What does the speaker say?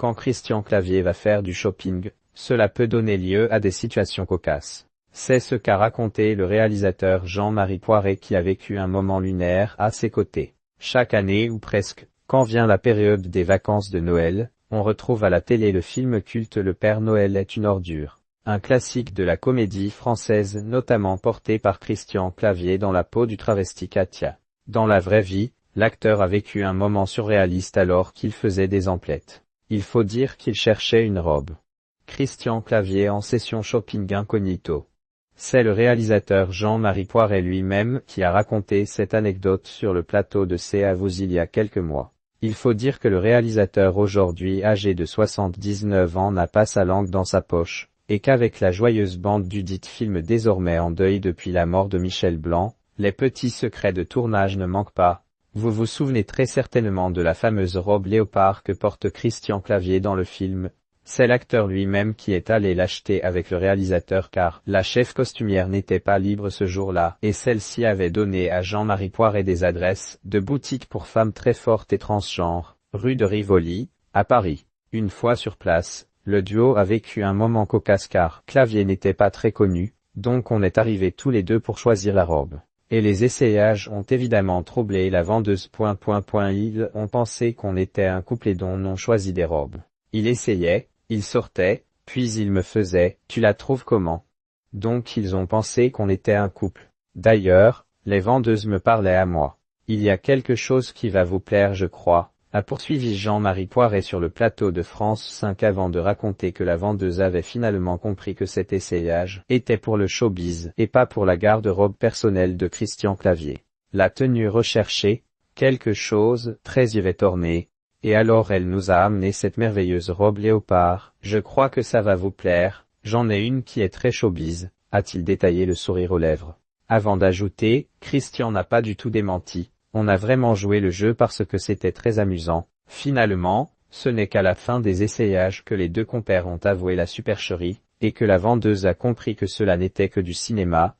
Quand Christian Clavier va faire du shopping, cela peut donner lieu à des situations cocasses. C'est ce qu'a raconté le réalisateur Jean-Marie Poiret qui a vécu un moment lunaire à ses côtés. Chaque année ou presque, quand vient la période des vacances de Noël, on retrouve à la télé le film culte Le Père Noël est une ordure. Un classique de la comédie française notamment porté par Christian Clavier dans la peau du travesti Katia. Dans la vraie vie, l'acteur a vécu un moment surréaliste alors qu'il faisait des emplettes. Il faut dire qu'il cherchait une robe. Christian Clavier en session shopping incognito. C'est le réalisateur Jean-Marie Poiret lui-même qui a raconté cette anecdote sur le plateau de C'est à vous il y a quelques mois. Il faut dire que le réalisateur aujourd'hui âgé de 79 ans n'a pas sa langue dans sa poche, et qu'avec la joyeuse bande du dit film désormais en deuil depuis la mort de Michel Blanc, les petits secrets de tournage ne manquent pas. Vous vous souvenez très certainement de la fameuse robe léopard que porte Christian Clavier dans le film. C'est l'acteur lui-même qui est allé l'acheter avec le réalisateur car la chef costumière n'était pas libre ce jour-là et celle-ci avait donné à Jean-Marie Poiret des adresses de boutiques pour femmes très fortes et transgenres, rue de Rivoli, à Paris. Une fois sur place, le duo a vécu un moment cocasse car Clavier n'était pas très connu, donc on est arrivés tous les deux pour choisir la robe. Et les essayages ont évidemment troublé la vendeuse. Ils ont pensé qu'on était un couple et dont on choisit des robes. Il essayait, il sortait, puis il me faisait « Tu la trouves comment ?» Donc ils ont pensé qu'on était un couple. D'ailleurs, les vendeuses me parlaient à moi. Il y a quelque chose qui va vous plaire je crois, a poursuivi Jean-Marie Poiret sur le plateau de France 5 avant de raconter que la vendeuse avait finalement compris que cet essayage était pour le showbiz et pas pour la garde-robe personnelle de Christian Clavier. La tenue recherchée, quelque chose, très yvette ornée. Et alors elle nous a amené cette merveilleuse robe léopard, je crois que ça va vous plaire, j'en ai une qui est très showbiz, a-t-il détaillé le sourire aux lèvres. Avant d'ajouter, Christian n'a pas du tout démenti, on a vraiment joué le jeu parce que c'était très amusant. Finalement, ce n'est qu'à la fin des essayages que les deux compères ont avoué la supercherie, et que la vendeuse a compris que cela n'était que du cinéma,